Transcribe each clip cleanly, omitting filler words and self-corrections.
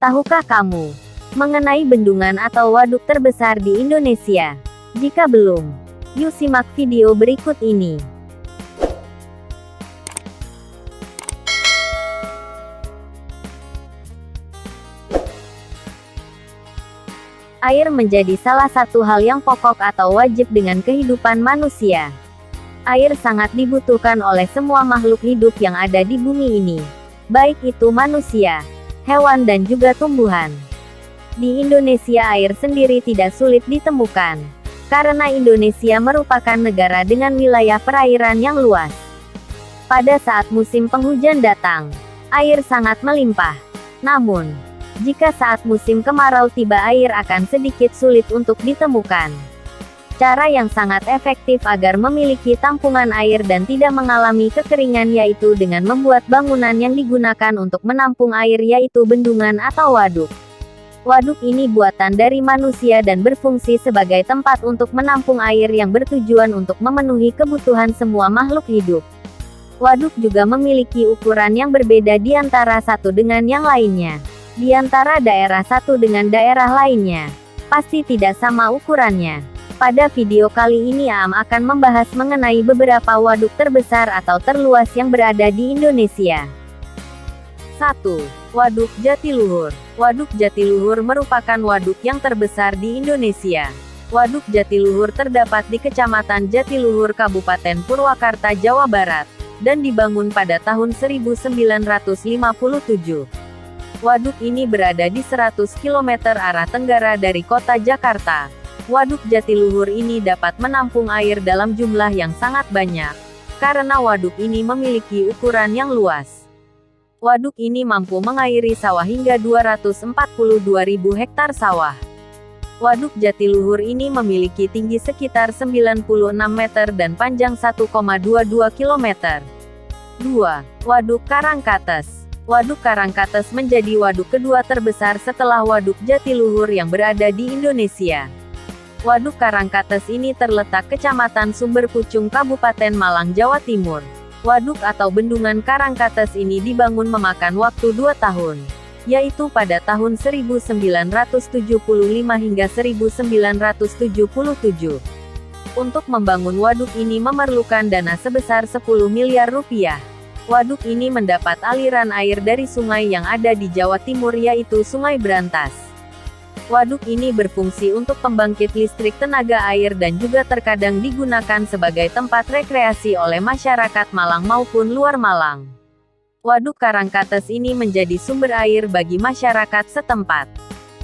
Tahukah kamu mengenai bendungan atau waduk terbesar di Indonesia? Jika belum, yuk simak video berikut ini. Air menjadi salah satu hal yang pokok atau wajib dengan kehidupan manusia. Air sangat dibutuhkan oleh semua makhluk hidup yang ada di bumi ini, baik itu manusia, hewan dan juga tumbuhan. Di Indonesia air sendiri tidak sulit ditemukan, karena Indonesia merupakan negara dengan wilayah perairan yang luas. Pada saat musim penghujan datang, air sangat melimpah. Namun, jika saat musim kemarau tiba air akan sedikit sulit untuk ditemukan. Cara yang sangat efektif agar memiliki tampungan air dan tidak mengalami kekeringan yaitu dengan membuat bangunan yang digunakan untuk menampung air yaitu bendungan atau waduk. Waduk ini buatan dari manusia dan berfungsi sebagai tempat untuk menampung air yang bertujuan untuk memenuhi kebutuhan semua makhluk hidup. Waduk juga memiliki ukuran yang berbeda di antara satu dengan yang lainnya. Di antara daerah satu dengan daerah lainnya, pasti tidak sama ukurannya. Pada video kali ini Am akan membahas mengenai beberapa waduk terbesar atau terluas yang berada di Indonesia. 1. Waduk Jatiluhur. Waduk Jatiluhur merupakan waduk yang terbesar di Indonesia. Waduk Jatiluhur terdapat di Kecamatan Jatiluhur, Kabupaten Purwakarta, Jawa Barat, dan dibangun pada tahun 1957. Waduk ini berada di 100 km arah tenggara dari kota Jakarta. Waduk Jatiluhur ini dapat menampung air dalam jumlah yang sangat banyak, karena waduk ini memiliki ukuran yang luas. Waduk ini mampu mengairi sawah hingga 242.000 hektar sawah. Waduk Jatiluhur ini memiliki tinggi sekitar 96 meter dan panjang 1,22 km. 2. Waduk Karangkates. Waduk Karangkates menjadi waduk kedua terbesar setelah Waduk Jatiluhur yang berada di Indonesia. Waduk Karangkates ini terletak Kecamatan Sumberpucung, Kabupaten Malang, Jawa Timur. Waduk atau bendungan Karangkates ini dibangun memakan waktu 2 tahun, yaitu pada tahun 1975 hingga 1977. Untuk membangun waduk ini memerlukan dana sebesar 10 miliar rupiah. Waduk ini mendapat aliran air dari sungai yang ada di Jawa Timur yaitu Sungai Brantas. Waduk ini berfungsi untuk pembangkit listrik tenaga air dan juga terkadang digunakan sebagai tempat rekreasi oleh masyarakat Malang maupun luar Malang. Waduk Karangkates ini menjadi sumber air bagi masyarakat setempat.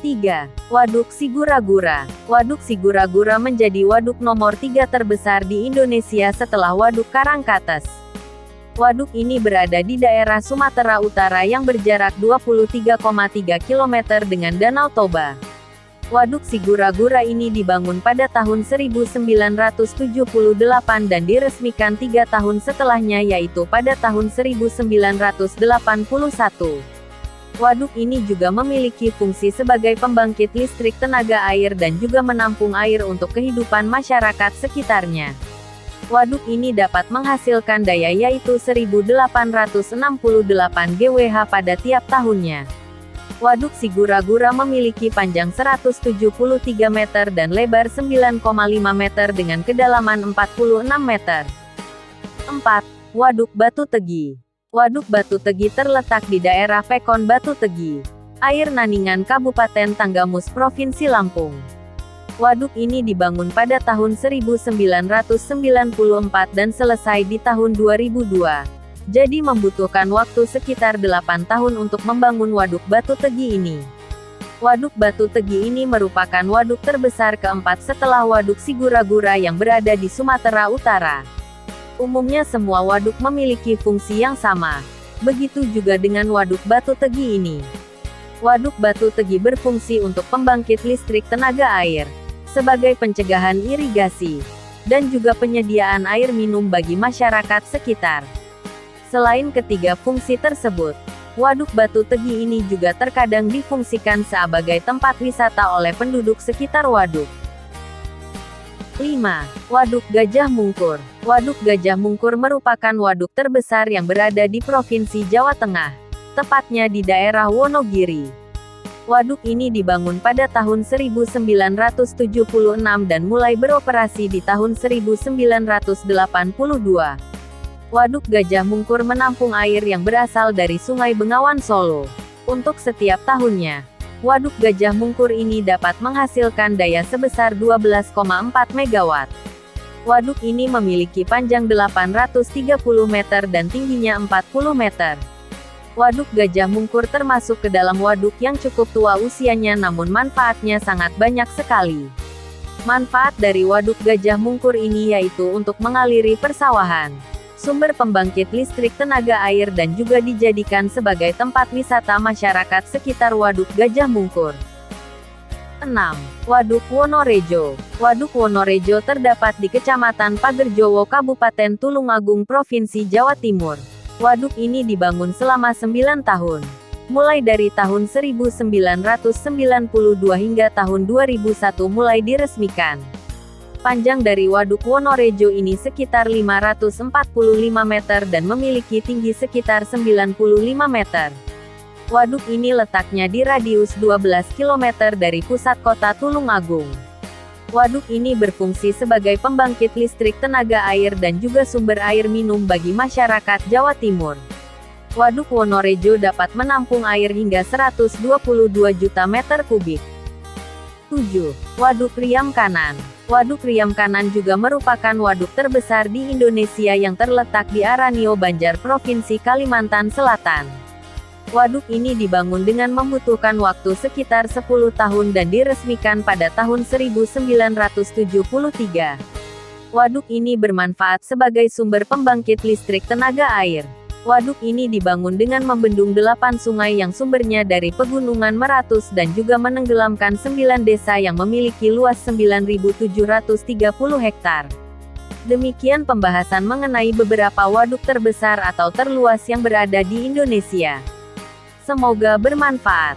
3. Waduk Sigura-gura. Waduk Sigura-gura menjadi waduk nomor 3 terbesar di Indonesia setelah Waduk Karangkates. Waduk ini berada di daerah Sumatera Utara yang berjarak 23,3 km dengan Danau Toba. Waduk Sigura-gura ini dibangun pada tahun 1978 dan diresmikan 3 tahun setelahnya yaitu pada tahun 1981. Waduk ini juga memiliki fungsi sebagai pembangkit listrik tenaga air dan juga menampung air untuk kehidupan masyarakat sekitarnya. Waduk ini dapat menghasilkan daya yaitu 1.868 GWh pada tiap tahunnya. Waduk Sigura-gura memiliki panjang 173 meter dan lebar 9,5 meter dengan kedalaman 46 meter. 4. Waduk Batu Tegi. Waduk Batu Tegi terletak di daerah Pekon Batu Tegi, Air Naningan, Kabupaten Tanggamus, Provinsi Lampung. Waduk ini dibangun pada tahun 1994 dan selesai di tahun 2002. Jadi membutuhkan waktu sekitar 8 tahun untuk membangun Waduk Batu Tegi ini. Waduk Batu Tegi ini merupakan waduk terbesar keempat setelah Waduk Sigura-gura yang berada di Sumatera Utara. Umumnya semua waduk memiliki fungsi yang sama. Begitu juga dengan Waduk Batu Tegi ini. Waduk Batu Tegi berfungsi untuk pembangkit listrik tenaga air, sebagai pencegahan irigasi, dan juga penyediaan air minum bagi masyarakat sekitar. Selain ketiga fungsi tersebut, Waduk Batu Tegi ini juga terkadang difungsikan sebagai tempat wisata oleh penduduk sekitar waduk. 5. Waduk Gajah Mungkur. Waduk Gajah Mungkur merupakan waduk terbesar yang berada di Provinsi Jawa Tengah, tepatnya di daerah Wonogiri. Waduk ini dibangun pada tahun 1976 dan mulai beroperasi di tahun 1982. Waduk Gajah Mungkur menampung air yang berasal dari Sungai Bengawan Solo. Untuk setiap tahunnya, Waduk Gajah Mungkur ini dapat menghasilkan daya sebesar 12,4 MW. Waduk ini memiliki panjang 830 meter dan tingginya 40 meter. Waduk Gajah Mungkur termasuk ke dalam waduk yang cukup tua usianya, namun manfaatnya sangat banyak sekali. Manfaat dari Waduk Gajah Mungkur ini yaitu untuk mengaliri persawahan, sumber pembangkit listrik tenaga air, dan juga dijadikan sebagai tempat wisata masyarakat sekitar Waduk Gajah Mungkur. 6. Waduk Wonorejo. Waduk Wonorejo terdapat di Kecamatan Pagerjowo, Kabupaten Tulungagung, Provinsi Jawa Timur. Waduk ini dibangun selama 9 tahun. Mulai dari tahun 1992 hingga tahun 2001 mulai diresmikan. Panjang dari Waduk Wonorejo ini sekitar 545 meter dan memiliki tinggi sekitar 95 meter. Waduk ini letaknya di radius 12 km dari pusat kota Tulungagung. Waduk ini berfungsi sebagai pembangkit listrik tenaga air dan juga sumber air minum bagi masyarakat Jawa Timur. Waduk Wonorejo dapat menampung air hingga 122 juta meter kubik. 7. Waduk Riam Kanan. Waduk Riam Kanan juga merupakan waduk terbesar di Indonesia yang terletak di Aranio, Banjar, Provinsi Kalimantan Selatan. Waduk ini dibangun dengan membutuhkan waktu sekitar 10 tahun dan diresmikan pada tahun 1973. Waduk ini bermanfaat sebagai sumber pembangkit listrik tenaga air. Waduk ini dibangun dengan membendung 8 sungai yang sumbernya dari Pegunungan Meratus dan juga menenggelamkan 9 desa yang memiliki luas 9.730 hektar. Demikian pembahasan mengenai beberapa waduk terbesar atau terluas yang berada di Indonesia. Semoga bermanfaat.